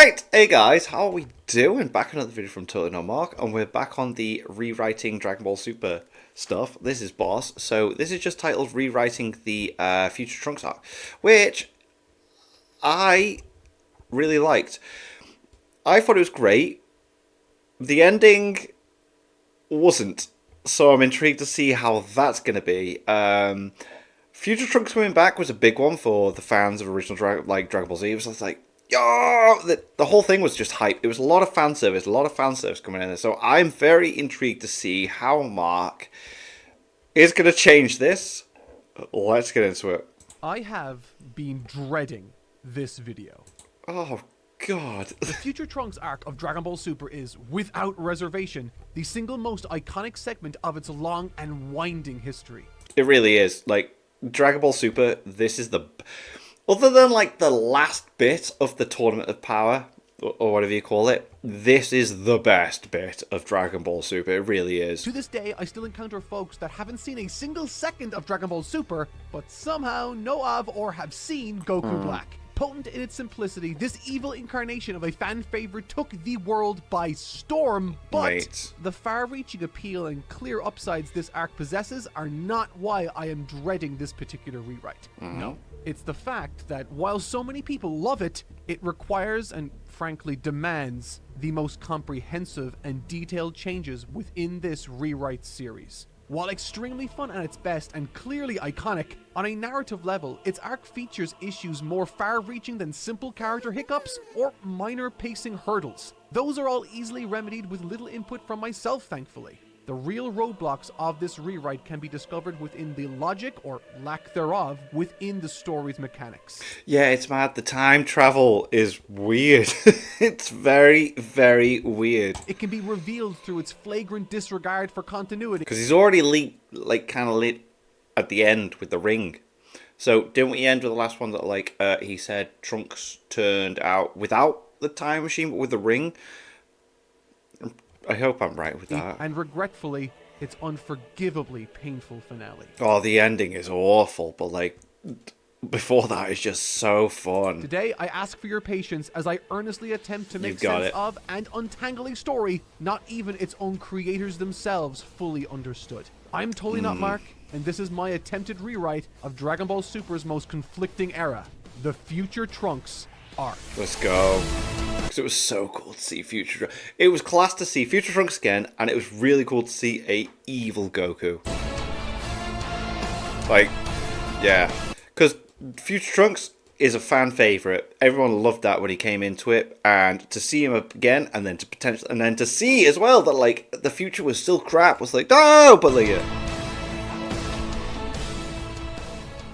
Right, hey guys, how are we doing? Back another video from Totally Not Mark, and we're back on the rewriting Dragon Ball Super stuff. This is Boss, so this is just titled Rewriting the Future Trunks arc, which I really liked. I thought it was great. The ending wasn't, so I'm intrigued to see how that's going to be. Future Trunks coming back was a big one for the fans of original Dragon Ball Z. It was like, yo, the whole thing was just hype. It was a lot of fan service, coming in there. So I'm very intrigued to see how Mark is going to change this. Let's get into it. I have been dreading this video. Oh, God. The Future Trunks arc of Dragon Ball Super is, without reservation, the single most iconic segment of its long and winding history. It really is. Like, Dragon Ball Super, this is the... Other than, like, the last bit of the Tournament of Power, or whatever you call it, this is the best bit of Dragon Ball Super. It really is. To this day, I still encounter folks that haven't seen a single second of Dragon Ball Super, but somehow know of or have seen Goku Black. Potent in its simplicity, this evil incarnation of a fan favorite took the world by storm, but the far-reaching appeal and clear upsides this arc possesses are not why I am dreading this particular rewrite. No. It's the fact that while so many people love it, it requires and frankly demands the most comprehensive and detailed changes within this rewrite series. While extremely fun at its best and clearly iconic, on a narrative level, its arc features issues more far-reaching than simple character hiccups or minor pacing hurdles. Those are all easily remedied with little input from myself, thankfully. The real roadblocks of this rewrite can be discovered within the logic, or lack thereof, within the story's mechanics. Yeah, it's mad. The time travel is weird. It's very, very weird. It can be revealed through its flagrant disregard for continuity. Because he's already kind of lit at the end with the ring. So didn't we end with the last one that he said Trunks turned out without the time machine but with the ring? I hope I'm right with that. And regretfully, its unforgivably painful finale. Oh, the ending is awful, but before that is just so fun. Today, I ask for your patience as I earnestly attempt to make sense of and untangle a story not even its own creators themselves fully understood. I'm Totally Not Mark, and this is my attempted rewrite of Dragon Ball Super's most conflicting era, the Future Trunks arc. Let's go. Because it was so cool to see Future Trunks. It was class to see Future Trunks again, and it was really cool to see a evil Goku. Yeah. Because Future Trunks is a fan favorite. Everyone loved that when he came into it, and to see him again, and then to see as well that the future was still crap was no, but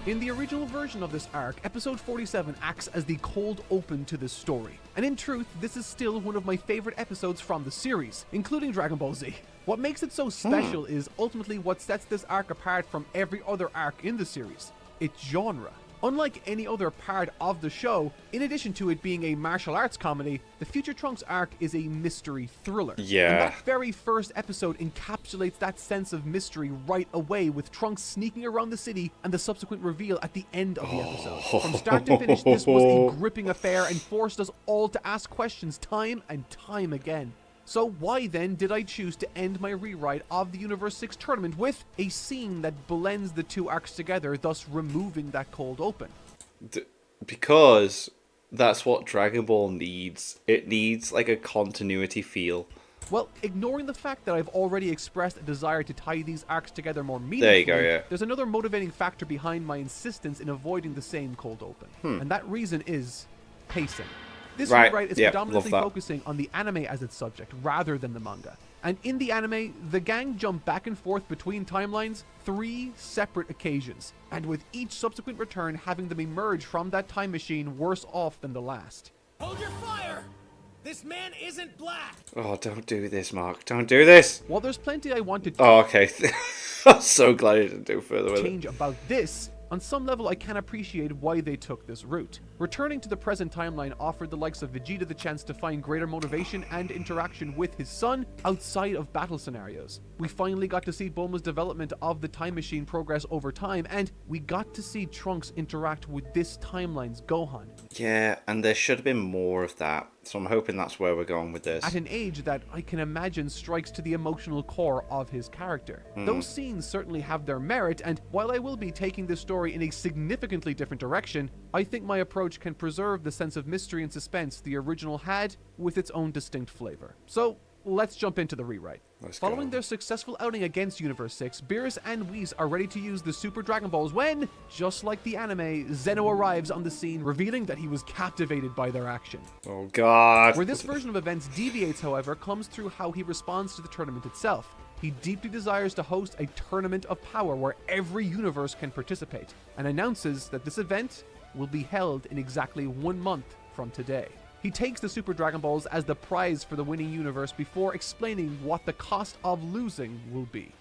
In the original version of this arc, episode 47 acts as the cold open to this story. And in truth, this is still one of my favorite episodes from the series, including Dragon Ball Z. What makes it so special is ultimately what sets this arc apart from every other arc in the series: its genre. Unlike any other part of the show, in addition to it being a martial arts comedy, the Future Trunks arc is a mystery thriller. Yeah. And that very first episode encapsulates that sense of mystery right away, with Trunks sneaking around the city and the subsequent reveal at the end of the episode. From start to finish, this was a gripping affair and forced us all to ask questions time and time again. So why then did I choose to end my rewrite of the Universe 6 tournament with a scene that blends the two arcs together, thus removing that cold open? Because that's what Dragon Ball needs. It needs a continuity feel. Well, ignoring the fact that I've already expressed a desire to tie these arcs together more meaningfully, there you go, yeah. There's another motivating factor behind my insistence in avoiding the same cold open. And that reason is pacing. This rewrite is predominantly focusing on the anime as its subject, rather than the manga. And in the anime, the gang jump back and forth between timelines 3 separate occasions, and with each subsequent return having them emerge from that time machine worse off than the last. Hold your fire! This man isn't black! Oh, don't do this, Mark. Don't do this! While there's plenty I wanted to Oh, okay. I'm so glad you didn't do further with it. change about this, on some level I can appreciate why they took this route. Returning to the present timeline offered the likes of Vegeta the chance to find greater motivation and interaction with his son outside of battle scenarios. We finally got to see Bulma's development of the time machine progress over time, and we got to see Trunks interact with this timeline's Gohan. Yeah, and there should have been more of that, so I'm hoping that's where we're going with this. At an age that I can imagine strikes to the emotional core of his character. Those scenes certainly have their merit, and while I will be taking this story in a significantly different direction, I think my approach can preserve the sense of mystery and suspense the original had with its own distinct flavor. So, let's jump into the rewrite. Following their successful outing against Universe 6, Beerus and Whis are ready to use the Super Dragon Balls when, just like the anime, Zeno arrives on the scene, revealing that he was captivated by their action. Oh god. Where this version of events deviates, however, comes through how he responds to the tournament itself. He deeply desires to host a tournament of power where every universe can participate, and announces that this event will be held in exactly 1 month from today. He takes the Super Dragon Balls as the prize for the winning universe before explaining what the cost of losing will be.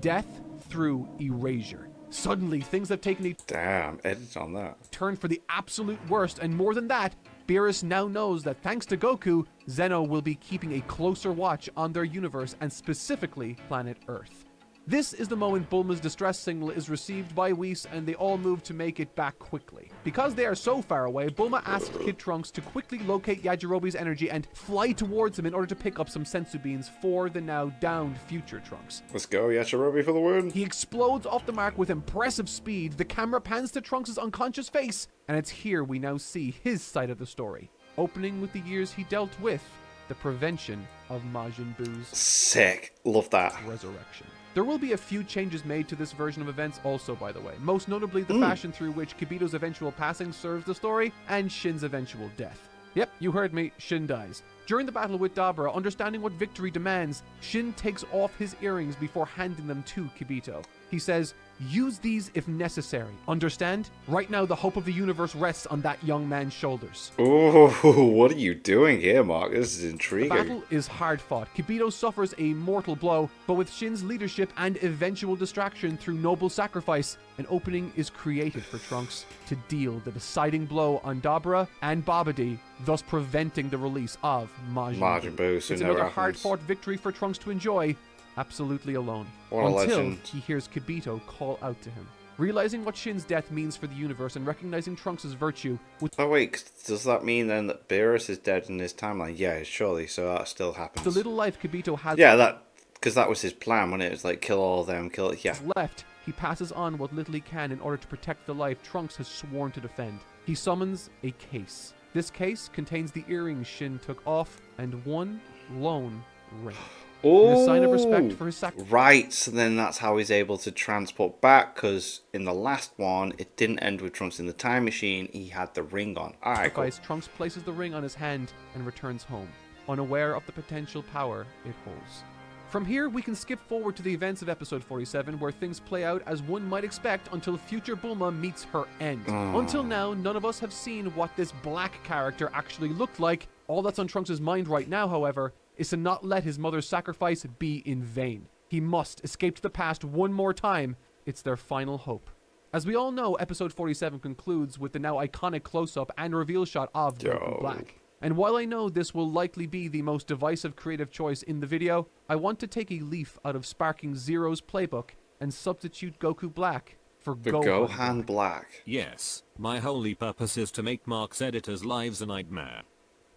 Death through erasure. Suddenly, things have taken a Damn, edit on that. turn for the absolute worst, and more than that, Beerus now knows that thanks to Goku, Zeno will be keeping a closer watch on their universe and specifically planet Earth. This is the moment Bulma's distress signal is received by Whis, and they all move to make it back quickly. Because they are so far away, Bulma asks Kid Trunks to quickly locate Yajirobe's energy and fly towards him in order to pick up some sensu beans for the now downed future Trunks. Let's go, Yajirobe for the win. He explodes off the mark with impressive speed, the camera pans to Trunks' unconscious face, and it's here we now see his side of the story, opening with the years he dealt with the prevention of Majin Buu's Sick. Love that. resurrection. There will be a few changes made to this version of events also, by the way, most notably the fashion through which Kibito's eventual passing serves the story, and Shin's eventual death. Yep, you heard me, Shin dies. During the battle with Dabra, understanding what victory demands, Shin takes off his earrings before handing them to Kibito. He says, "Use these if necessary. Understand? Right now the hope of the universe rests on that young man's shoulders." Ooh, what are you doing here, Mark? This is The intriguing. battle is hard fought. Kibito suffers a mortal blow, but with Shin's leadership and eventual distraction through noble sacrifice, an opening is created for Trunks to deal the deciding blow on Dabra and Babidi, thus preventing the release of Majin Buu, so It's never another happens. hard-fought victory for Trunks to enjoy, absolutely alone, What a until legend. he hears Kibito call out to him. Realizing what Shin's death means for the universe and recognizing Trunks' virtue, with Oh wait, does that mean then that Beerus is dead in his timeline? Yeah, surely, so that still happens. the little life Kibito has Yeah, because that was his plan, when it was like, kill all of them, yeah. left, he passes on what little he can in order to protect the life Trunks has sworn to defend. He summons a case. This case contains the earrings Shin took off and one lone ring. Oh, In a sign of respect for his sacrifice, right, so then that's how he's able to transport back, because in the last one, it didn't end with Trunks in the time machine, he had the ring on. Alright, cool. Trunks places the ring on his hand and returns home, unaware of the potential power it holds. From here, we can skip forward to the events of episode 47, where things play out as one might expect until future Bulma meets her end. Until now, none of us have seen what this black character actually looked like. All that's on Trunks' mind right now, however, is to not let his mother's sacrifice be in vain. He must escape to the past one more time. It's their final hope. As we all know, episode 47 concludes with the now iconic close-up and reveal shot of Goku Black. And while I know this will likely be the most divisive creative choice in the video, I want to take a leaf out of Sparking Zero's playbook and substitute Goku Black for The Gohan Black. Yes, my holy purpose is to make Mark's editors' lives a nightmare.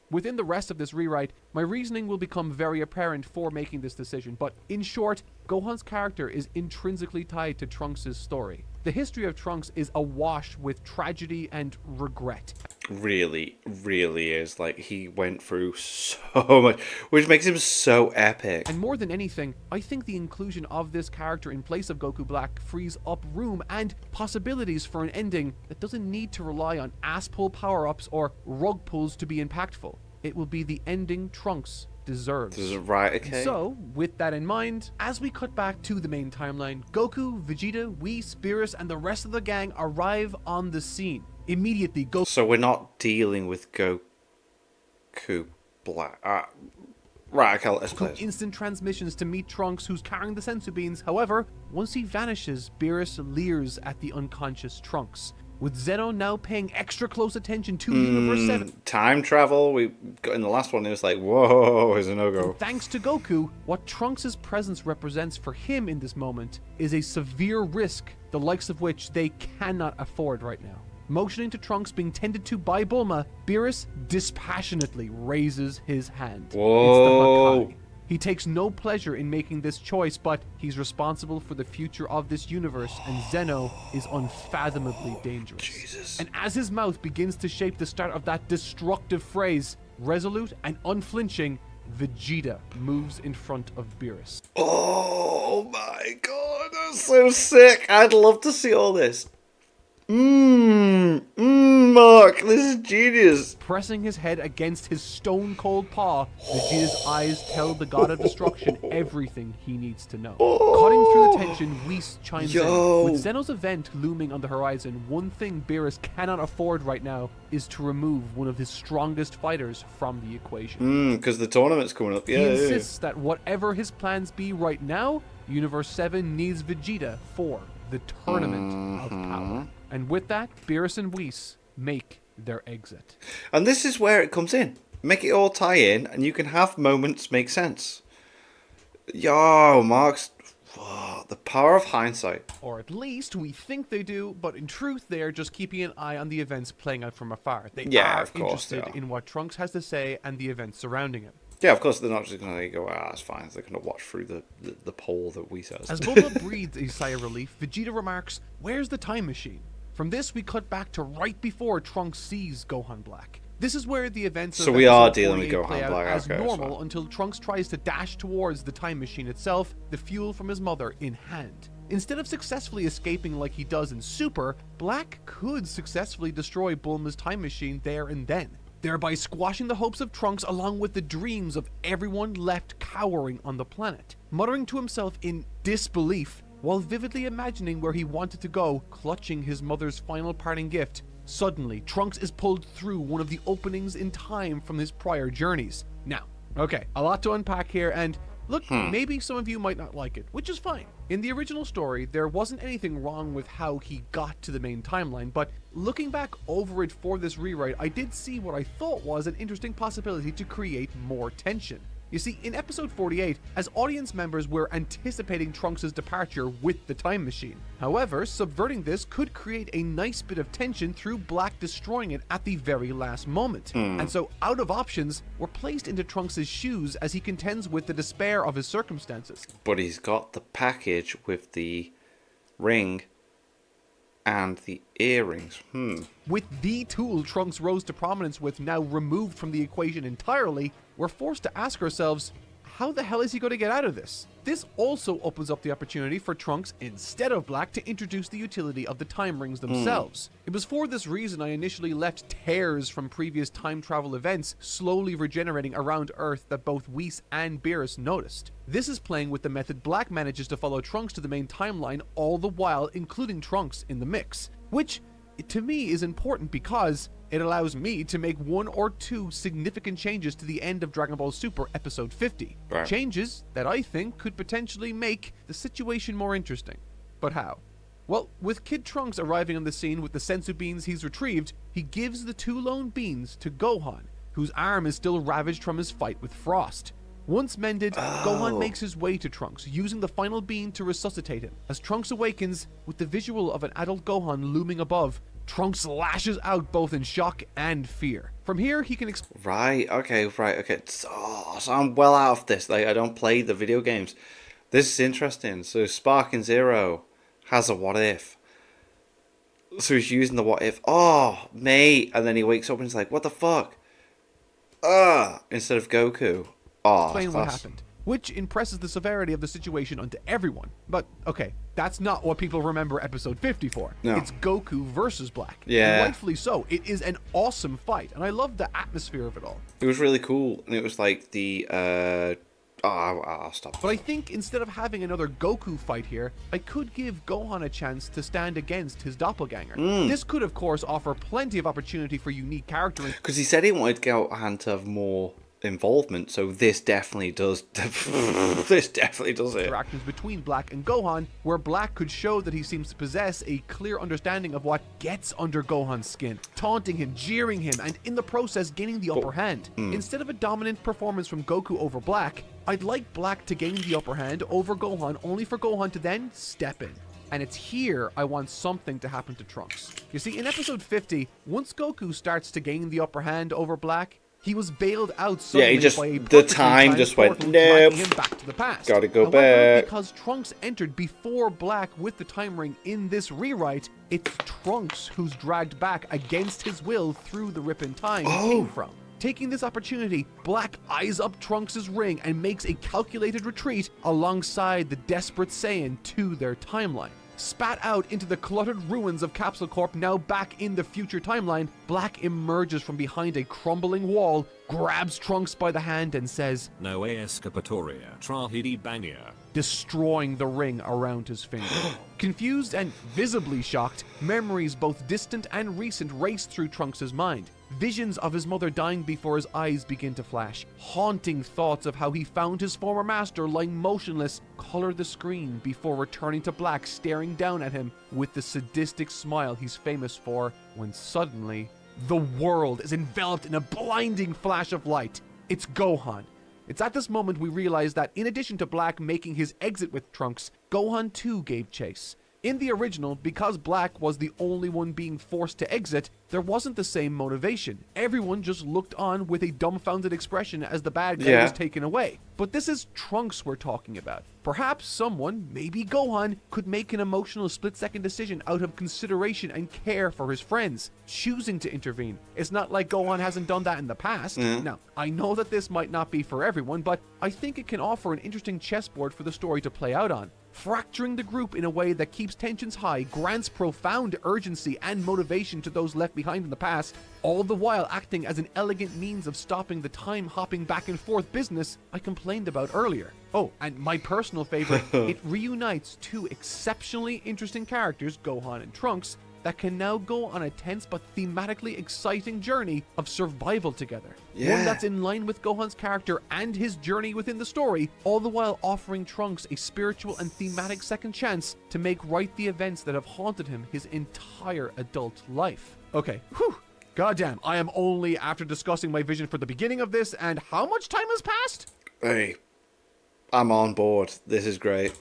Within the rest of this rewrite, my reasoning will become very apparent for making this decision, but in short, Gohan's character is intrinsically tied to Trunks' story. The history of Trunks is awash with tragedy and regret. Really, really is. Like, he went through so much, which makes him so epic. And more than anything, I think the inclusion of this character in place of Goku Black frees up room and possibilities for an ending that doesn't need to rely on ass-pull power-ups or rug pulls to be impactful. It will be the ending Trunks deserves. Right, okay. So, with that in mind, as we cut back to the main timeline, Goku, Vegeta, Whis, Beerus, and the rest of the gang arrive on the scene. Immediately, Goku So we're not dealing with Goku Black. Right, okay, let's play it. instant transmissions to meet Trunks, who's carrying the sensu beans. However, once he vanishes, Beerus leers at the unconscious Trunks. with Zeno now paying extra close attention to Universe 7. Time travel, we got in the last one, it was like, whoa, is a no-go. Thanks to Goku, what Trunks' presence represents for him in this moment is a severe risk, the likes of which they cannot afford right now. Motioning to Trunks being tended to by Bulma, Beerus dispassionately raises his hand. Whoa. It's the Hakai. He takes no pleasure in making this choice, but he's responsible for the future of this universe, and Zeno is unfathomably dangerous. Jesus. And as his mouth begins to shape the start of that destructive phrase, resolute and unflinching, Vegeta moves in front of Beerus. Oh my god, that's so sick. I'd love to see all this. Mark, this is genius. Pressing his head against his stone-cold paw, Vegeta's eyes tell the god of destruction everything he needs to know. Cutting through the tension, Whis chimes in. With Zeno's event looming on the horizon, one thing Beerus cannot afford right now is to remove one of his strongest fighters from the equation. Because the tournament's coming up. Yeah, He yeah. insists that whatever his plans be right now, Universe 7 needs Vegeta for the Tournament of Power. And with that, Beerus and Whis make their exit. And this is where it comes in. Make it all tie in, and you can have moments make sense. Yo, Mark's... Whoa, the power of hindsight. Or at least we think they do, but in truth they are just keeping an eye on the events playing out from afar. They Yeah, are of course they interested are. in what Trunks has to say and the events surrounding him. Yeah, of course, they're not just going to go, it's fine. They're going to watch through the poll that we says. As Bulma breathes a sigh of relief, Vegeta remarks, "Where's the time machine?" From this, we cut back to right before Trunks sees Gohan Black. This is where the events So of we are episode dealing with 48 Gohan play out Black, as okay, that's normal fine. until Trunks tries to dash towards the time machine itself, the fuel from his mother in hand. Instead of successfully escaping like he does in Super, Black could successfully destroy Bulma's time machine there and then, thereby squashing the hopes of Trunks along with the dreams of everyone left cowering on the planet. Muttering to himself in disbelief, while vividly imagining where he wanted to go, clutching his mother's final parting gift, suddenly Trunks is pulled through one of the openings in time from his prior journeys. Now, okay, a lot to unpack here, and look, maybe some of you might not like it, which is fine. In the original story, there wasn't anything wrong with how he got to the main timeline, but looking back over it for this rewrite, I did see what I thought was an interesting possibility to create more tension. You see, in episode 48, as audience members we're anticipating Trunks' departure with the time machine. However, subverting this could create a nice bit of tension through Black destroying it at the very last moment. And so, out of options, we're placed into Trunks' shoes as he contends with the despair of his circumstances. But he's got the package with the ring and the earrings. With the tool Trunks rose to prominence with now removed from the equation entirely, we're forced to ask ourselves, how the hell is he going to get out of this? This also opens up the opportunity for Trunks, instead of Black, to introduce the utility of the time rings themselves. It was for this reason I initially left tears from previous time travel events slowly regenerating around Earth that both Whis and Beerus noticed. This is playing with the method Black manages to follow Trunks to the main timeline, all the while including Trunks in the mix, which to me is important because it allows me to make one or two significant changes to the end of Dragon Ball Super Episode 50. Right. Changes that I think could potentially make the situation more interesting. But how? Well, with Kid Trunks arriving on the scene with the sensu beans he's retrieved, he gives the two lone beans to Gohan, whose arm is still ravaged from his fight with Frost. Once mended, Gohan makes his way to Trunks, using the final bean to resuscitate him. As Trunks awakens, with the visual of an adult Gohan looming above, Trunks lashes out both in shock and fear. From here, he can Right, okay. So I'm well out of this. Like, I don't play the video games. This is interesting. So Sparking Zero has a what if. So he's using the what if. Oh, mate. And then he wakes up and he's like, what the fuck? Instead of Goku. explain what that's- happened, which impresses the severity of the situation onto everyone. But, okay, that's not what people remember episode 50 for. No. It's Goku versus Black. Yeah. And rightfully so. It is an awesome fight, and I love the atmosphere of it all. It was really cool. And it was like the... I'll stop. But I think instead of having another Goku fight here, I could give Gohan a chance to stand against his doppelganger. This could, of course, offer plenty of opportunity for unique character. Because he said he wanted Gohan to have more involvement. So this definitely does. This definitely does it. Interactions between Black and Gohan, where Black could show that he seems to possess a clear understanding of what gets under Gohan's skin, taunting him, jeering him, and in the process gaining the upper hand. Instead of a dominant performance from Goku over Black, I'd like Black to gain the upper hand over Gohan, only for Gohan to then step in. And it's here I want something to happen to Trunks. You see, in episode 50, once Goku starts to gain the upper hand over Black, he was bailed out suddenly he just- by a the perfectly time timed just went, portal nope. dragging him back to the past. Gotta go However, back. because Trunks entered before Black with the time ring in this rewrite, it's Trunks who's dragged back against his will through the rip in time he came from. Taking this opportunity, Black eyes up Trunks' ring and makes a calculated retreat alongside the desperate Saiyan to their timeline. Spat out into the cluttered ruins of Capsule Corp, now back in the future timeline, Black emerges from behind a crumbling wall, grabs Trunks by the hand and says, No escapatoria. Trahidi Banya. destroying the ring around his finger. Confused and visibly shocked, memories both distant and recent race through Trunks' mind. Visions of his mother dying before his eyes begin to flash. Haunting thoughts of how he found his former master lying motionless color the screen before returning to Black staring down at him with the sadistic smile he's famous for, when suddenly, the world is enveloped in a blinding flash of light. It's Gohan. It's at this moment we realize that in addition to Black making his exit with Trunks, Gohan too gave chase. In the original, because Black was the only one being forced to exit, there wasn't the same motivation. Everyone just looked on with a dumbfounded expression as the bad guy was taken away. But this is Trunks we're talking about. Perhaps someone, maybe Gohan, could make an emotional split-second decision out of consideration and care for his friends, choosing to intervene. It's not like Gohan hasn't done that in the past. Now, I know that this might not be for everyone, but I think it can offer an interesting chessboard for the story to play out on. Fracturing the group in a way that keeps tensions high, grants profound urgency and motivation to those left behind in the past, all the while acting as an elegant means of stopping the time-hopping back-and-forth business I complained about earlier. Oh, and my personal favorite, it reunites two exceptionally interesting characters, Gohan and Trunks, that can now go on a tense but thematically exciting journey of survival together. One that's in line with Gohan's character and his journey within the story, all the while offering Trunks a spiritual and thematic second chance to make right the events that have haunted him his entire adult life. Okay, whew. Goddamn, I am only after discussing my vision for the beginning of this, and how much time has passed? Hey, I'm on board. This is great.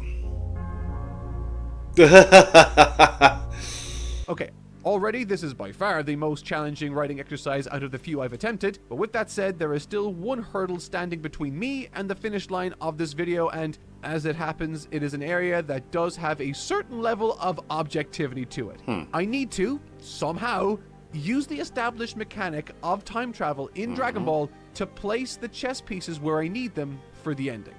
Okay, already this is by far the most challenging writing exercise out of the few I've attempted, but with that said, there is still one hurdle standing between me and the finish line of this video, and as it happens, it is an area that does have a certain level of objectivity to it. I need to, somehow, use the established mechanic of time travel in Dragon Ball to place the chess pieces where I need them for the ending.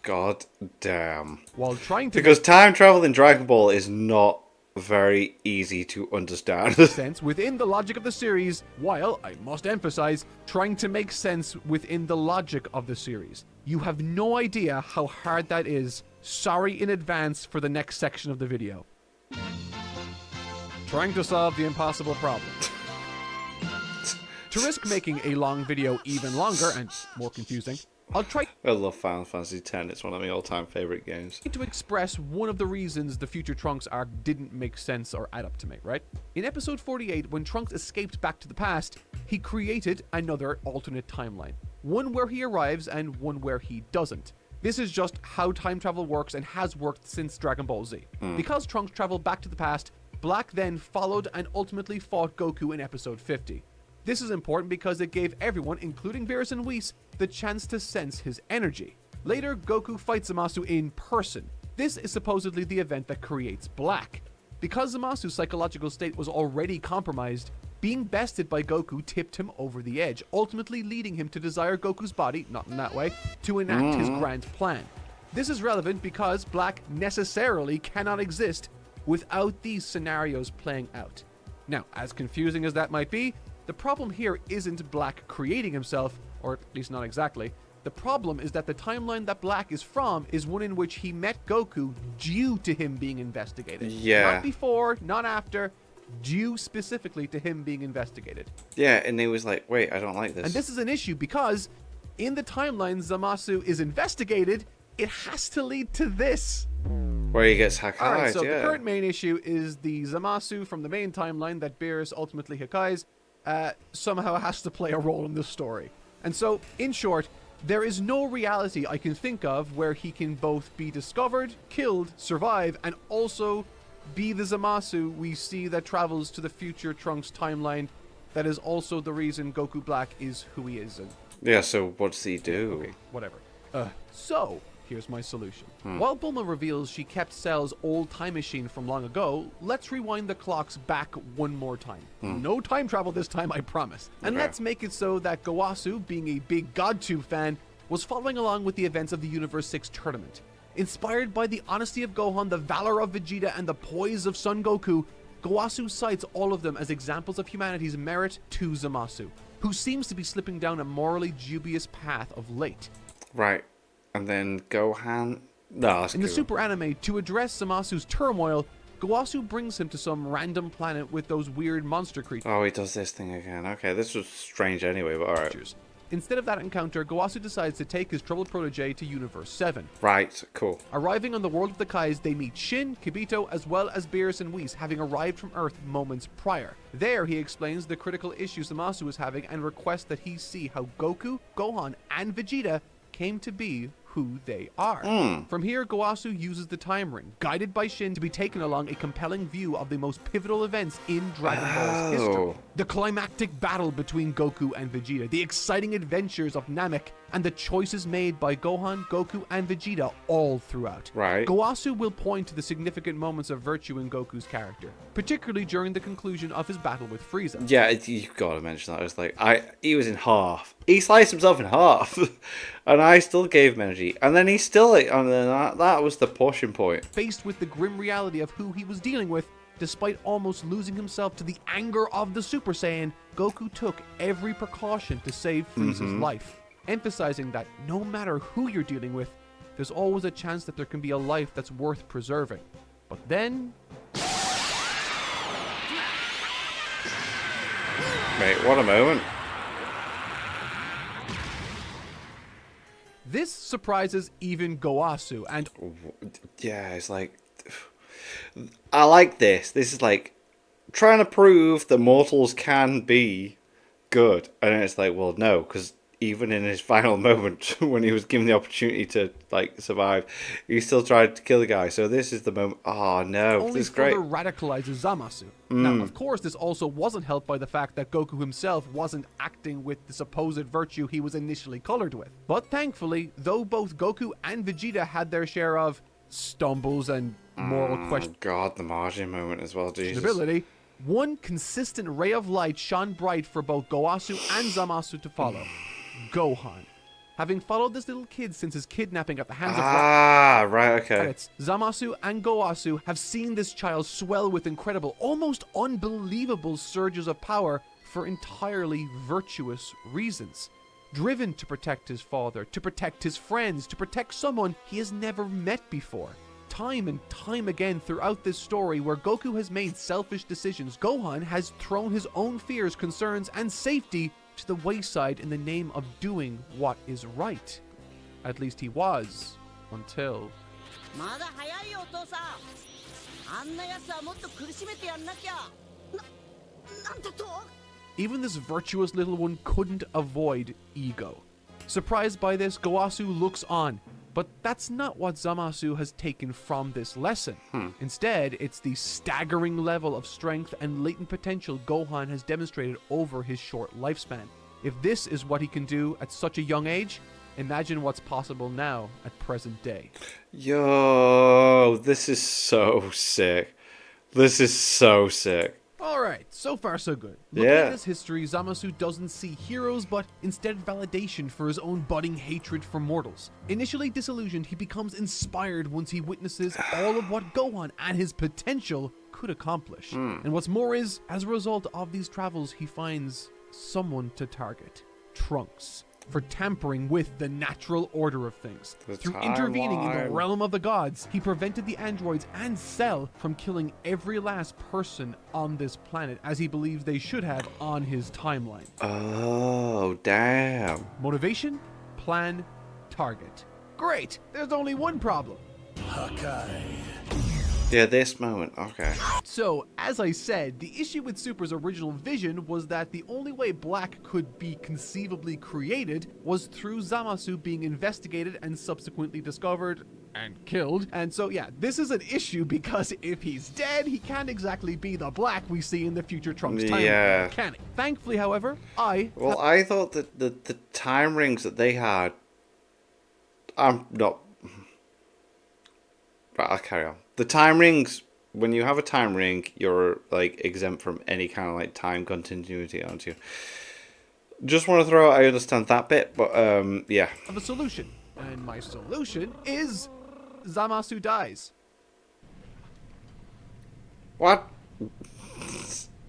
God damn. While trying to Because time travel in Dragon Ball is not very easy to understand. make sense within the logic of the series, while, I must emphasize, trying to make sense within the logic of the series. You have no idea how hard that is. Sorry in advance for the next section of the video. Trying to solve the impossible problem. To risk making a long video even longer and more confusing, I'll try I love Final Fantasy X. It's one of my all-time favorite games. to express one of the reasons the future Trunks arc didn't make sense or add up to me, right? In episode 48, when Trunks escaped back to the past, he created another alternate timeline. One where he arrives and one where he doesn't. This is just how time travel works and has worked since Dragon Ball Z. Because Trunks traveled back to the past, Black then followed and ultimately fought Goku in episode 50. This is important because it gave everyone, including Beerus and Whis, the chance to sense his energy. Later, Goku fights Zamasu in person. This is supposedly the event that creates Black. Because Zamasu's psychological state was already compromised, being bested by Goku tipped him over the edge, ultimately leading him to desire Goku's body, not in that way, to enact his grand plan. This is relevant because Black necessarily cannot exist without these scenarios playing out. Now, as confusing as that might be, the problem here isn't Black creating himself, or at least not exactly. The problem is that the timeline that Black is from is one in which he met Goku due to him being investigated. Yeah. Not before, not after, due specifically to him being investigated. Yeah, and he was like, wait, I don't like this. And this is an issue because in the timeline Zamasu is investigated, it has to lead to this. Where he gets Hakai'd, Alright, so yeah. the current main issue is the Zamasu from the main timeline that Beerus ultimately Hakai's somehow has to play a role in this story. And so, in short, there is no reality I can think of where he can both be discovered, killed, survive, and also be the Zamasu we see that travels to the future Trunks timeline. That is also the reason Goku Black is who he is. And Yeah, so what does he do? okay, whatever. So, here's my solution. While Bulma reveals she kept Cell's old time machine from long ago, let's rewind the clocks back one more time. No time travel this time, I promise. And Okay. let's make it so that Gowasu, being a big GodTube fan, was following along with the events of the Universe 6 tournament. Inspired by the honesty of Gohan, the valor of Vegeta, and the poise of Son Goku, Gowasu cites all of them as examples of humanity's merit to Zamasu, who seems to be slipping down a morally dubious path of late. Right. And then Gohan... No, that's In the cool. Super Anime, to address Zamasu's turmoil, Gowasu brings him to some random planet with those weird monster Oh, he does this thing again. Okay, this was strange anyway, but alright. creatures. Instead of that encounter, Gowasu decides to take his troubled protege to Universe 7. Right, cool. Arriving on the world of the Kais, they meet Shin, Kibito, as well as Beerus and Whis, having arrived from Earth moments prior. There, he explains the critical issues Zamasu is having and requests that he see how Goku, Gohan, and Vegeta came to be who they are. From here, Gowasu uses the time ring, guided by Shin, to be taken along a compelling view of the most pivotal events in Dragon Ball's history. The climactic battle between Goku and Vegeta, the exciting adventures of Namek, and the choices made by Gohan, Goku, and Vegeta all throughout. Right. Gowasu will point to the significant moments of virtue in Goku's character, particularly during the conclusion of his battle with Frieza. Yeah, you've got to mention that. I was like, he was in half. He sliced himself in half. And I still gave him energy. And then he still... And then that was the pushing point. Faced with the grim reality of who he was dealing with, despite almost losing himself to the anger of the Super Saiyan, Goku took every precaution to save Frieza's life, emphasizing that no matter who you're dealing with, there's always a chance that there can be a life that's worth preserving. But then, Mate, what a moment. this surprises even Gowasu, and Yeah, it's like... I like this. This is like trying to prove that mortals can be good. And then it's like, well, no, because even in his final moment, when he was given the opportunity to like survive, he still tried to kill the guy. So this is the moment. Oh no, only this is great. further radicalizes Zamasu. Now, of course, this also wasn't helped by the fact that Goku himself wasn't acting with the supposed virtue he was initially colored with. But thankfully, though both Goku and Vegeta had their share of stumbles and moral Oh God, the Margin moment as well. Jesus. questionability, one consistent ray of light shone bright for both Gowasu and Zamasu to follow. Gohan. Having followed this little kid since his kidnapping at the hands of Ah, right, okay. Credits. Zamasu and Gowasu have seen this child swell with incredible, almost unbelievable surges of power for entirely virtuous reasons. Driven to protect his father, to protect his friends, to protect someone he has never met before. Time and time again throughout this story where Goku has made selfish decisions, Gohan has thrown his own fears, concerns, and safety to the wayside in the name of doing what is right. At least he was, until... まだ早いよお父さんあんな奴はもっと苦しめてやんなきゃなんだと Even this virtuous little one couldn't avoid ego. Surprised by this, Gowasu looks on, but that's not what Zamasu has taken from this lesson. Instead, it's the staggering level of strength and latent potential Gohan has demonstrated over his short lifespan. If this is what he can do at such a young age, imagine what's possible now at present day. Yo, this is so sick. This is so sick. Alright, so far so good. Looking Yeah. at his history, Zamasu doesn't see heroes, but instead validation for his own budding hatred for mortals. Initially disillusioned, he becomes inspired once he witnesses all of what Gohan and his potential could accomplish. And what's more is, as a result of these travels, he finds someone to target. Trunks. For tampering with the natural order of things. The Through intervening in the timeline. realm of the gods, he prevented the androids and Cell from killing every last person on this planet, as he believes they should have on his timeline. Oh, damn. Motivation? plan, target. Great! There's only one problem. Yeah, this moment. Okay. So, as I said, the issue with Super's original vision was that the only way Black could be conceivably created was through Zamasu being investigated and subsequently discovered and killed. And so, yeah, this is an issue because if he's dead, he can't exactly be the Black we see in the future Trunks timeline, Yeah. can he? Thankfully, however, I thought that the time rings that they had. I'm not. Right, I'll carry on. The time rings. When you have a time ring, you're like exempt from any kind of like time continuity, aren't you? Just want to throw out, I understand that bit, but yeah. have a solution. And my solution is Zamasu dies. What?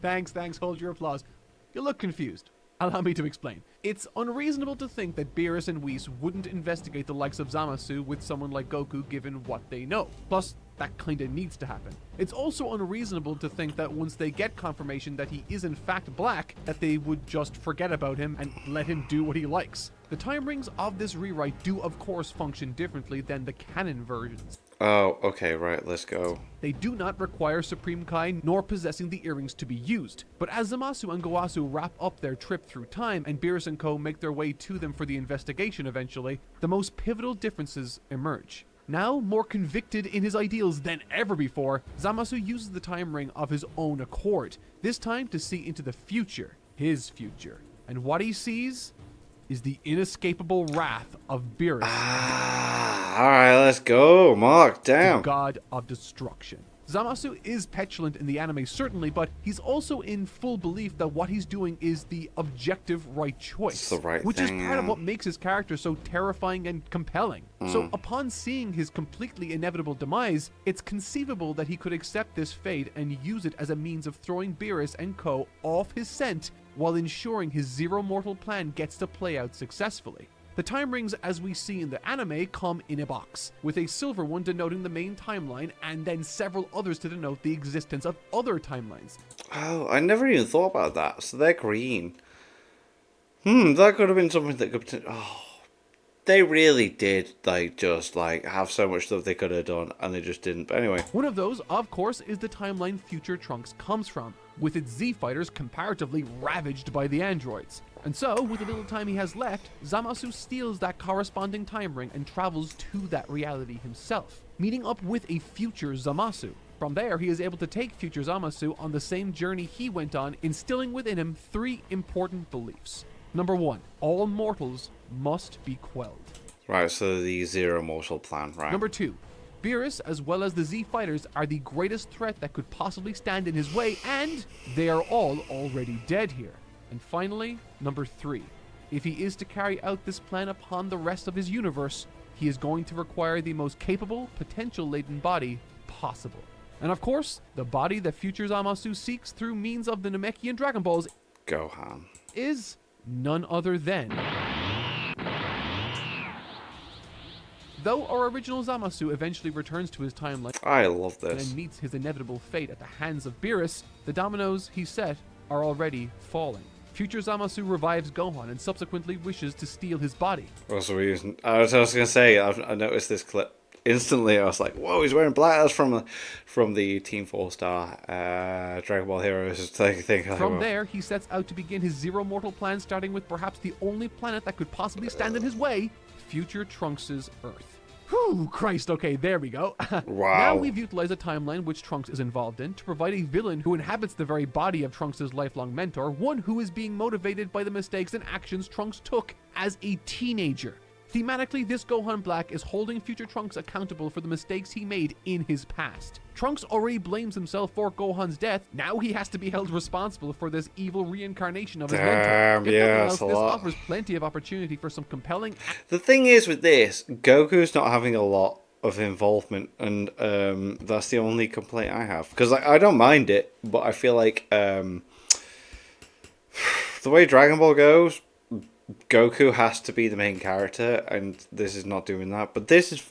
Thanks, hold your applause. You look confused. Allow me to explain. It's unreasonable to think that Beerus and Whis wouldn't investigate the likes of Zamasu with someone like Goku given what they know. Plus, that kinda needs to happen. It's also unreasonable to think that once they get confirmation that he is in fact Black, that they would just forget about him and let him do what he likes. The time rings of this rewrite do of course function differently than the canon versions. Oh, okay, right, let's go. They do not require Supreme Kai nor possessing the earrings to be used. But as Zamasu and Gowasu wrap up their trip through time and Beerus and Co. make their way to them for the investigation eventually, the most pivotal differences emerge. Now, more convicted in his ideals than ever before, Zamasu uses the time ring of his own accord, this time to see into the future, his future. And what he sees is the inescapable wrath of Beerus, Alright, let's go, Mark, damn. god of destruction. Zamasu is petulant in the anime, certainly, but he's also in full belief that what he's doing is the objective right choice. It's the right which thing, is part of yeah. what makes his character so terrifying and compelling. So upon seeing his completely inevitable demise, it's conceivable that he could accept this fate and use it as a means of throwing Beerus and Co. off his scent while ensuring his zero mortal plan gets to play out successfully. The time rings as we see in the anime come in a box, with a silver one denoting the main timeline and then several others to denote the existence of other timelines. Oh, I never even thought about that. So they're green. That could have been something that could... Oh, they really did, like, just, like, have so much stuff they could have done, and they just didn't. But anyway. One of those, of course, is the timeline future Trunks comes from, with its Z-Fighters comparatively ravaged by the androids. And so, with the little time he has left, Zamasu steals that corresponding time ring and travels to that reality himself, meeting up with a future Zamasu. From there, he is able to take future Zamasu on the same journey he went on, instilling within him 3 important beliefs. Number 1, all mortals must be quelled. Right, so the zero mortal plan, right. Number 2, Beerus, as well as the Z-Fighters, are the greatest threat that could possibly stand in his way, and they are all already dead here. And finally, number 3, if he is to carry out this plan upon the rest of his universe, he is going to require the most capable, potential-laden body possible. And of course, the body that future Zamasu seeks through means of the Namekian Dragon Balls Gohan. is none other than... Though our original Zamasu eventually returns to his timeline I love this. and meets his inevitable fate at the hands of Beerus, the dominoes he set are already falling. Future Zamasu revives Gohan and subsequently wishes to steal his body. Also, I was going to say, I noticed this clip instantly. I was like, whoa, he's wearing black. That's from the Team 4-Star Dragon Ball Heroes thing. From there, he sets out to begin his zero mortal plan, starting with perhaps the only planet that could possibly stand in his way, future Trunks' Earth. Whew, Christ, okay, there we go. Wow. Now we've utilized a timeline which Trunks is involved in to provide a villain who inhabits the very body of Trunks' lifelong mentor, one who is being motivated by the mistakes and actions Trunks took as a teenager. Thematically, this Gohan Black is holding future Trunks accountable for the mistakes he made in his past. Trunks already blames himself for Gohan's death. Now he has to be held responsible for this evil reincarnation of his mentor. If yeah, nothing that's else, a this lot. offers plenty of opportunity for some compelling The thing is with this, Goku's not having a lot of involvement, and that's the only complaint I have. Because I don't mind it, but I feel like the way Dragon Ball goes, Goku has to be the main character, and this is not doing that. But this is,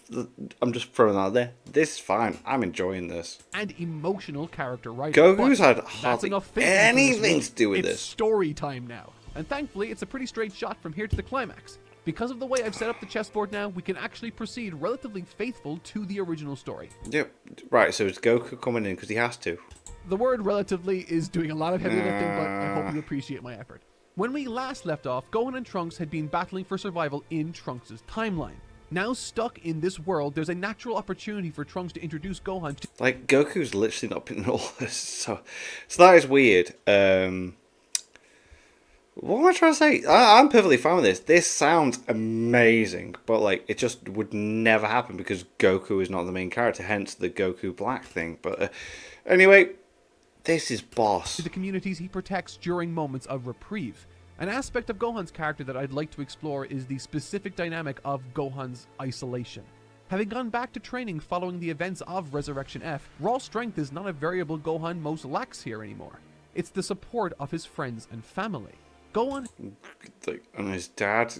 I'm just throwing that out there. This is fine. I'm enjoying this. and emotional character writing. Goku's But had that's hardly enough thinking for this anything week. to do with It's this. story time now. And thankfully, it's a pretty straight shot from here to the climax. Because of the way I've set up the chessboard now, we can actually proceed relatively faithful to the original story. Yep. Right, so it's Goku coming in because he has to. The word relatively is doing a lot of heavy lifting, but I hope you appreciate my effort. When we last left off, Gohan and Trunks had been battling for survival in Trunks' timeline. Now stuck in this world, there's a natural opportunity for Trunks to introduce Gohan to... Like, Goku's literally not been in all this, so that is weird. What am I trying to say? I'm perfectly fine with this. This sounds amazing, but like it just would never happen because Goku is not the main character, hence the Goku Black thing. But anyway, this is boss. the communities he protects during moments of reprieve. An aspect of Gohan's character that I'd like to explore is the specific dynamic of Gohan's isolation. Having gone back to training following the events of Resurrection F, raw strength is not a variable Gohan most lacks here anymore. It's the support of his friends and family. Gohan And his dad,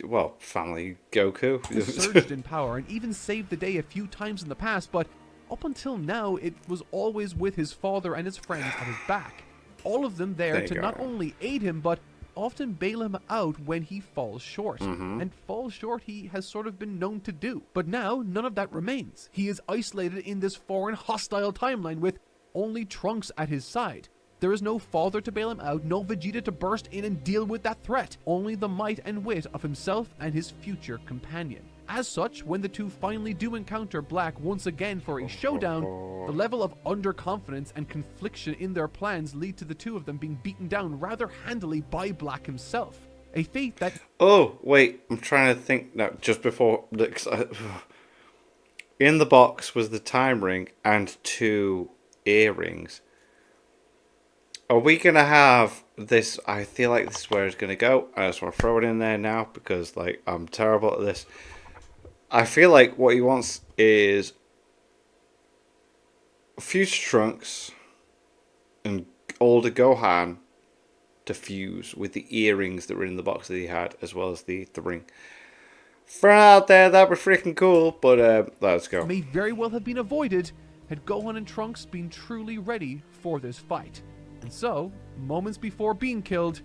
well, family Goku. surged in power and even saved the day a few times in the past, but up until now, it was always with his father and his friends at his back. All of them there to not only aid him, but often bail him out when he falls short. And fall short he has sort of been known to do. But now, none of that remains. He is isolated in this foreign, hostile timeline with only Trunks at his side. There is no father to bail him out, no Vegeta to burst in and deal with that threat. Only the might and wit of himself and his future companion. As such, when the two finally do encounter Black once again for a showdown, the level of underconfidence and confliction in their plans lead to the two of them being beaten down rather handily by Black himself. A fate that... Oh, wait, I'm trying to think now, just before... In the box was the time ring and 2 earrings. Are we going to have this? I feel like this is where it's going to go. I just want to throw it in there now because, like, I'm terrible at this. I feel like what he wants is future Trunks and older Gohan to fuse with the earrings that were in the box that he had, as well as the ring. Throw it out there, that'd be freaking cool, but let's go. may very well have been avoided had Gohan and Trunks been truly ready for this fight. And so, moments before being killed,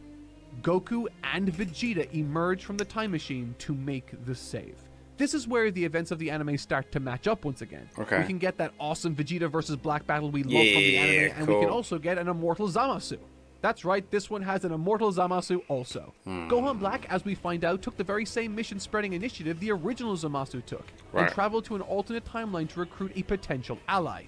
Goku and Vegeta emerge from the time machine to make the save. This is where the events of the anime start to match up once again. Okay. We can get that awesome Vegeta versus Black battle we love from the anime, and we can also get an immortal Zamasu. That's right, this one has an immortal Zamasu also. Gohan Black, as we find out, took the very same mission-spreading initiative the original Zamasu took, and traveled to an alternate timeline to recruit a potential ally.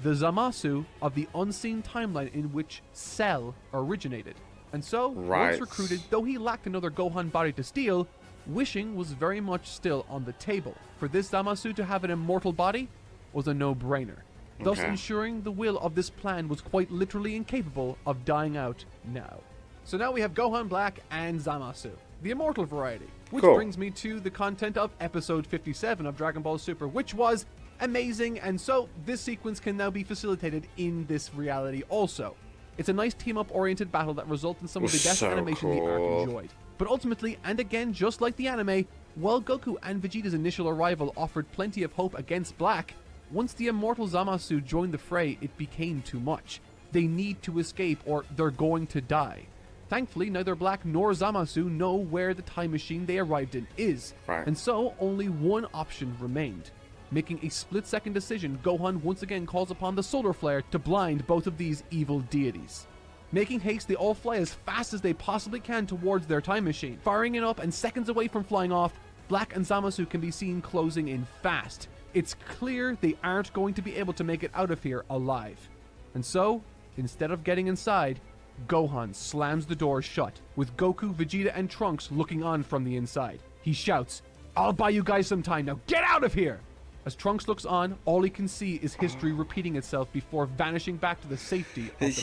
The Zamasu of the unseen timeline in which Cell originated. And so, once recruited, though he lacked another Gohan body to steal, wishing was very much still on the table. For this Zamasu to have an immortal body was a no-brainer, thus ensuring the will of this plan was quite literally incapable of dying out now. So now we have Gohan Black and Zamasu, the immortal variety, which brings me to the content of episode 57 of Dragon Ball Super, which was amazing, and so this sequence can now be facilitated in this reality also. It's a nice team-up oriented battle that results in some of the best animation the arc enjoyed. But ultimately, and again just like the anime, while Goku and Vegeta's initial arrival offered plenty of hope against Black, once the immortal Zamasu joined the fray, it became too much. They need to escape or they're going to die. Thankfully, neither Black nor Zamasu know where the time machine they arrived in is, and so only one option remained. Making a split-second decision, Gohan once again calls upon the Solar Flare to blind both of these evil deities. Making haste, they all fly as fast as they possibly can towards their time machine. Firing it up and seconds away from flying off, Black and Zamasu can be seen closing in fast. It's clear they aren't going to be able to make it out of here alive. And so, instead of getting inside, Gohan slams the door shut, with Goku, Vegeta, and Trunks looking on from the inside. He shouts, "I'll buy you guys some time, now get out of here!" As Trunks looks on, all he can see is history repeating itself before vanishing back to the safety of the past.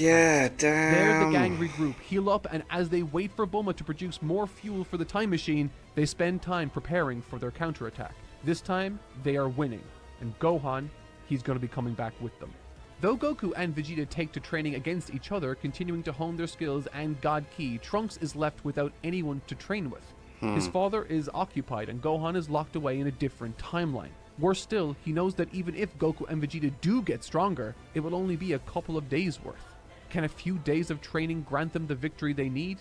Damn. There, the gang regroup, heal up, and as they wait for Bulma to produce more fuel for the time machine, they spend time preparing for their counterattack. This time, they are winning, and Gohan, he's going to be coming back with them. Though Goku and Vegeta take to training against each other, continuing to hone their skills and God Ki, Trunks is left without anyone to train with. His father is occupied, and Gohan is locked away in a different timeline. Worse still, he knows that even if Goku and Vegeta do get stronger, it will only be a couple of days worth. Can a few days of training grant them the victory they need?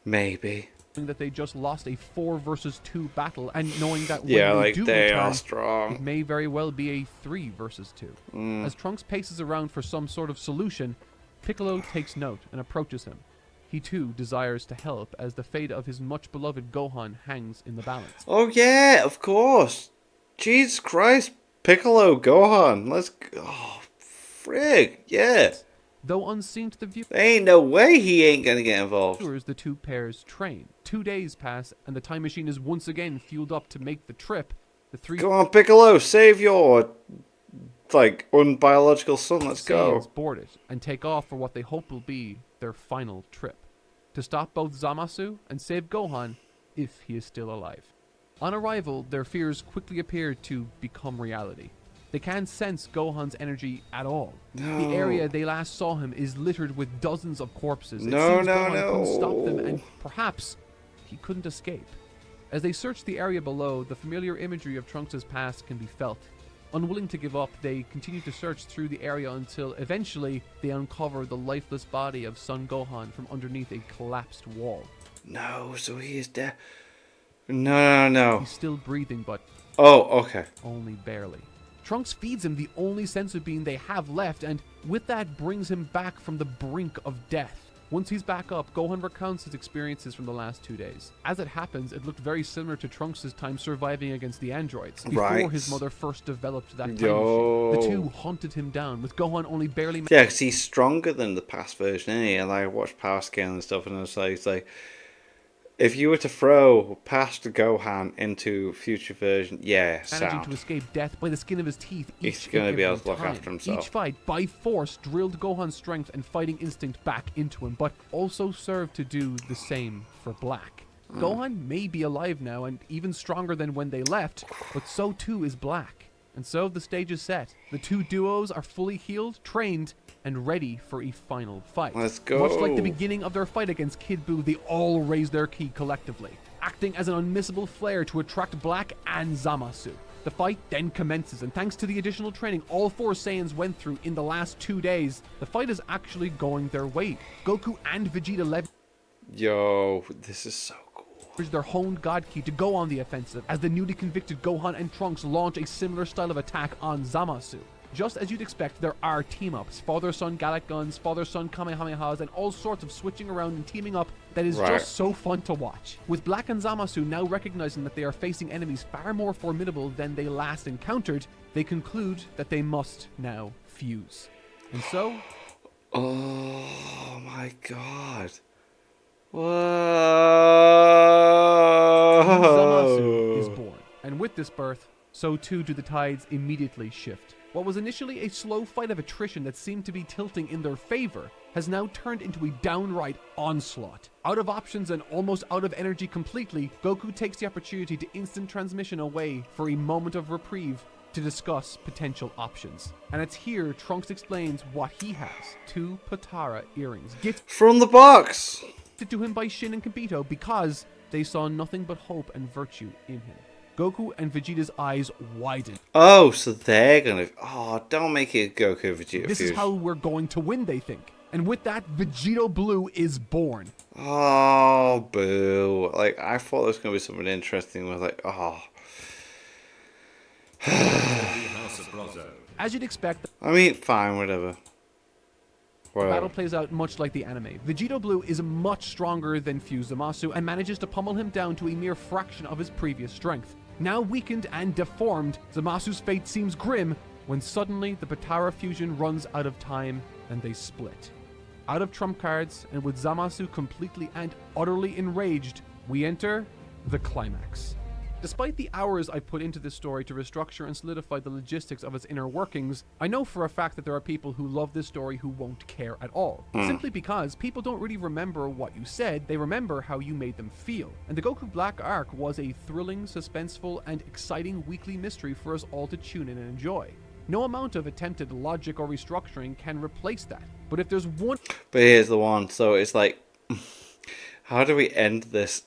Maybe. that they just lost a 4 versus 2 battle, and knowing that when Yeah, they like do they return, are it strong. may very well be a 3 versus 2. As Trunks paces around for some sort of solution, Piccolo takes note and approaches him. He too desires to help, as the fate of his much beloved Gohan hangs in the balance. Oh yeah, of course. Jesus Christ, Piccolo, Gohan. Let's go. Oh, frig, yeah. Though unseen to the viewer, There ain't no way he ain't gonna get involved. the two pairs train. 2 days pass, and the time machine is once again fueled up to make the trip. The three Go on, Piccolo, save your, like, unbiological son. Let's go. Saiyans board it and take off for what they hope will be their final trip. To stop both Zamasu and save Gohan, if he is still alive. On arrival, their fears quickly appear to become reality. They can't sense Gohan's energy at all. No. The area they last saw him is littered with dozens of corpses. No, it seems no, Gohan no. couldn't stop them, and perhaps he couldn't escape. As they search the area below, the familiar imagery of Trunks' past can be felt. Unwilling to give up, they continue to search through the area until eventually they uncover the lifeless body of Son Gohan from underneath a collapsed wall. No, so he is dead. No, no, no. He's still breathing, but Oh, okay. only barely. Trunks feeds him the only sense of being they have left, and with that brings him back from the brink of death. Once he's back up, Gohan recounts his experiences from the last 2 days. As it happens, it looked very similar to Trunks' time surviving against the androids, before Right. his mother first developed that time Yo. machine. The two hunted him down, with Gohan only barely Yeah, because he's stronger than the past version, isn't he? And I watched Power Scale and stuff, and it's like, if you were to throw past Gohan into future version, yeah, managing to sound. escape death by the skin of his teeth. He's each gonna and be able every to look time. after himself. Each fight, by force, drilled Gohan's strength and fighting instinct back into him, but also served to do the same for Black. Gohan may be alive now and even stronger than when they left, but so too is Black. And so the stage is set. The two duos are fully healed, trained, and ready for a final fight. Let's go. Much like the beginning of their fight against Kid Buu, they all raise their ki collectively, acting as an unmissable flare to attract Black and Zamasu. The fight then commences, and thanks to the additional training all 4 Saiyans went through in the last 2 days, the fight is actually going their way. Goku and Vegeta leverage Yo, this is so cool. their honed God Ki to go on the offensive, as the newly convicted Gohan and Trunks launch a similar style of attack on Zamasu. Just as you'd expect, there are team-ups, father-son Gallic guns, father-son Kamehamehas, and all sorts of switching around and teaming up that is Right. just so fun to watch. With Black and Zamasu now recognizing that they are facing enemies far more formidable than they last encountered, they conclude that they must now fuse. And so, Oh my god. Zamasu is Whoa. born. And with this birth, so too do the tides immediately shift. What was initially a slow fight of attrition that seemed to be tilting in their favor has now turned into a downright onslaught. Out of options and almost out of energy completely, Goku takes the opportunity to instant transmission away for a moment of reprieve to discuss potential options. And it's here Trunks explains what he has: 2 Potara earrings, gifted From the box. to him by Shin and Kibito because they saw nothing but hope and virtue in him. Goku and Vegeta's eyes widen. Oh, so they're gonna. Oh, don't make it a Goku Vegeta This is fusion. how we're going to win, they think. And with that, Vegito Blue is born. Oh, boo. Like, I thought there was gonna be something interesting with, like, oh. House of Brozo. As you'd expect, I mean, fine, whatever. the battle Whatever. plays out much like the anime. Vegito Blue is much stronger than Fuse Zamasu and manages to pummel him down to a mere fraction of his previous strength. Now weakened and deformed, Zamasu's fate seems grim when suddenly the Potara fusion runs out of time and they split. Out of trump cards, and with Zamasu completely and utterly enraged, we enter the climax. Despite the hours I've put into this story to restructure and solidify the logistics of its inner workings, I know for a fact that there are people who love this story who won't care at all. Simply because people don't really remember what you said, they remember how you made them feel. And the Goku Black arc was a thrilling, suspenseful, and exciting weekly mystery for us all to tune in and enjoy. No amount of attempted logic or restructuring can replace that. But if there's one But here's the one. So it's like, how do we end this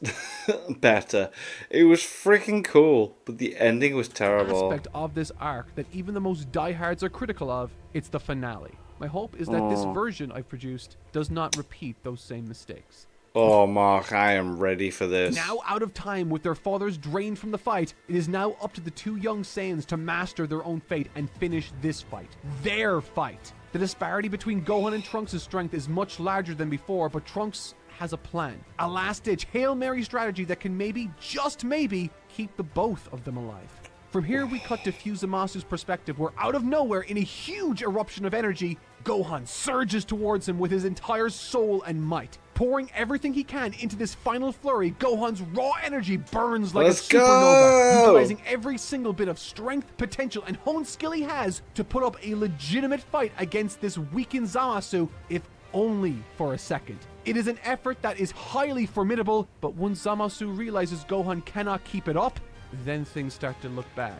better? It was freaking cool, but the ending was terrible. aspect of this arc that even the most diehards are critical of, it's the finale. My hope is that this version I've produced does not repeat those same mistakes. Oh, Mark, I am ready for this. Now out of time, with their fathers drained from the fight, it is now up to the two young Saiyans to master their own fate and finish this fight. Their fight. The disparity between Gohan and Trunks' strength is much larger than before, but Trunks has a plan. A last-ditch Hail Mary strategy that can maybe, just maybe, keep the both of them alive. From here, we cut to Fusamazu's perspective, where out of nowhere, in a huge eruption of energy, Gohan surges towards him with his entire soul and might. Pouring everything he can into this final flurry, Gohan's raw energy burns like Let's a supernova, go! utilizing every single bit of strength, potential, and honed skill he has to put up a legitimate fight against this weakened Zamasu, if only for a second. It is an effort that is highly formidable, but once Zamasu realizes Gohan cannot keep it up, then things start to look bad.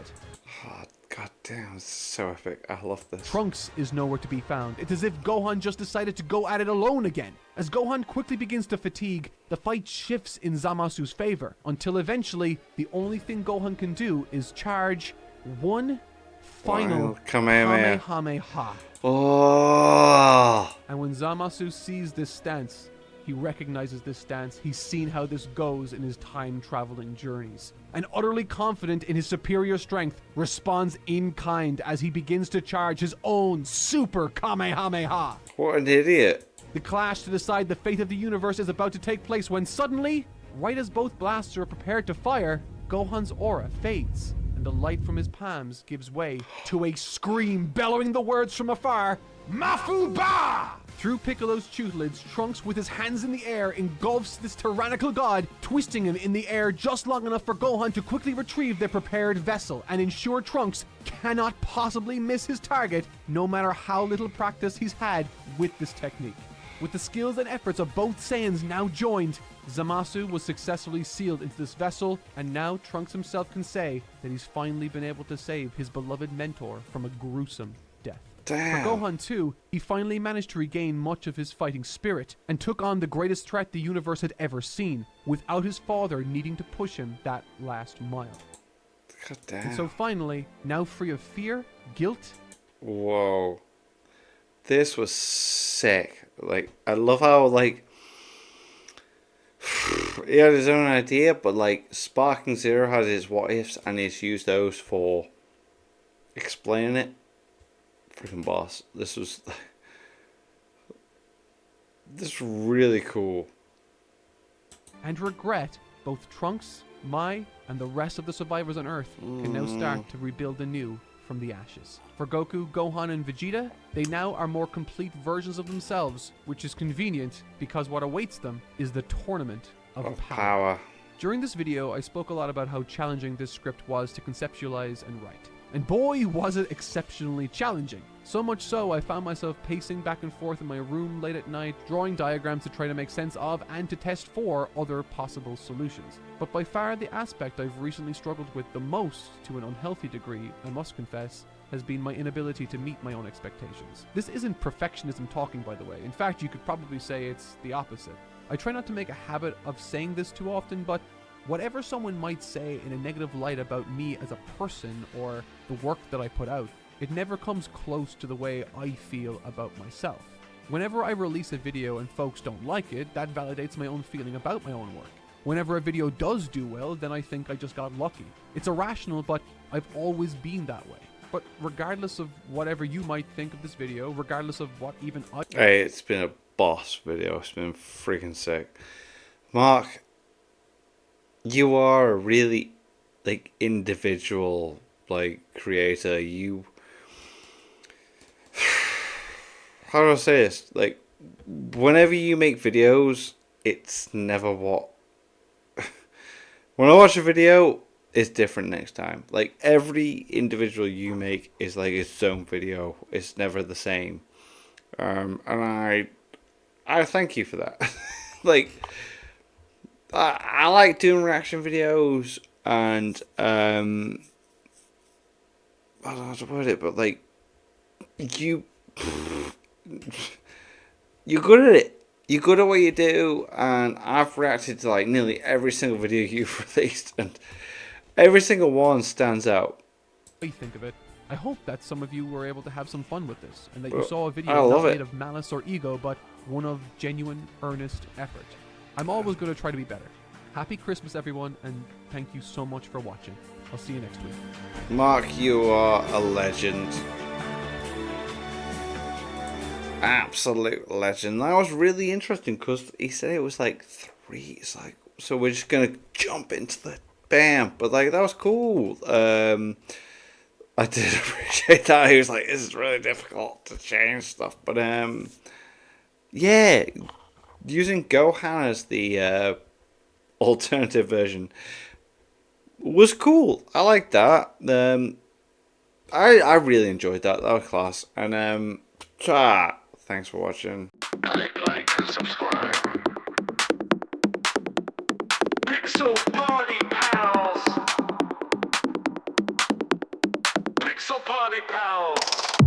Oh, God damn, this is so epic. I love this. Trunks is nowhere to be found. It's as if Gohan just decided to go at it alone again. As Gohan quickly begins to fatigue, the fight shifts in Zamasu's favor, until eventually, the only thing Gohan can do is charge one final Kamehameha. Kamehameha. Oh. And when Zamasu sees this stance, he recognizes this stance. He's seen how this goes in his time-traveling journeys. And utterly confident in his superior strength, responds in kind as he begins to charge his own super Kamehameha. What an idiot. The clash to decide the fate of the universe is about to take place when suddenly, right as both blasts are prepared to fire, Gohan's aura fades, and the light from his palms gives way to a scream bellowing the words from afar, Mafuba! Through Piccolo's tutelage, Trunks with his hands in the air engulfs this tyrannical god, twisting him in the air just long enough for Gohan to quickly retrieve their prepared vessel and ensure Trunks cannot possibly miss his target, no matter how little practice he's had with this technique. With the skills and efforts of both Saiyans now joined, Zamasu was successfully sealed into this vessel, and now Trunks himself can say that he's finally been able to save his beloved mentor from a gruesome death. Damn. For Gohan too, he finally managed to regain much of his fighting spirit and took on the greatest threat the universe had ever seen, without his father needing to push him that last mile. God damn. And so finally, now free of fear, guilt, Whoa. This was sick. Like, I love how, like, he had his own idea, but, like, Sparking Zero had his what ifs, and he's used those for explaining it. Freaking boss. This was really cool. and regret, both Trunks, Mai, and the rest of the survivors on Earth can now start to rebuild anew from the ashes. For Goku, Gohan, and Vegeta, they now are more complete versions of themselves, which is convenient because what awaits them is the tournament of power. During this video, I spoke a lot about how challenging this script was to conceptualize and write. And boy, was it exceptionally challenging. So much so, I found myself pacing back and forth in my room late at night, drawing diagrams to try to make sense of and to test for other possible solutions. But by far the aspect I've recently struggled with the most, to an unhealthy degree, I must confess, has been my inability to meet my own expectations. This isn't perfectionism talking, by the way. In fact, you could probably say it's the opposite. I try not to make a habit of saying this too often, but whatever someone might say in a negative light about me as a person or the work that I put out, it never comes close to the way I feel about myself. Whenever I release a video and folks don't like it, that validates my own feeling about my own work. Whenever a video does do well, then I think I just got lucky. It's irrational, but I've always been that way. But regardless of whatever you might think of this video, regardless of what even I... Hey, it's been a boss video. It's been freaking sick. Mark, you are a really, like, individual, like, creator. You... How do I say this? Like, whenever you make videos, it's never what... When I watch a video, it's different next time. Like, every individual you make is like its own video. It's never the same. And I thank you for that. Like, I like doing reaction videos, and I don't know how to put it, but like, you're good at it. You're good at what you do, and I've reacted to like nearly every single video you've released, and every single one stands out. think of it. I hope that some of you were able to have some fun with this, and that you saw a I video love not it. made of malice or ego, but one of genuine, earnest effort. I'm always going to try to be better. Happy Christmas, everyone, and thank you so much for watching. I'll see you next week. Mark, you are a legend. Absolute legend. That was really interesting because he said it was like 3. It's like, so we're just gonna jump into the bam. But like that was cool. I did appreciate that. He was like, this is really difficult to change stuff. But yeah, using Gohan as the alternative version was cool. I like that. I really enjoyed that. That was class. And thanks for watching. Click like and subscribe. Pixel Party Pals! Pixel Party Pals!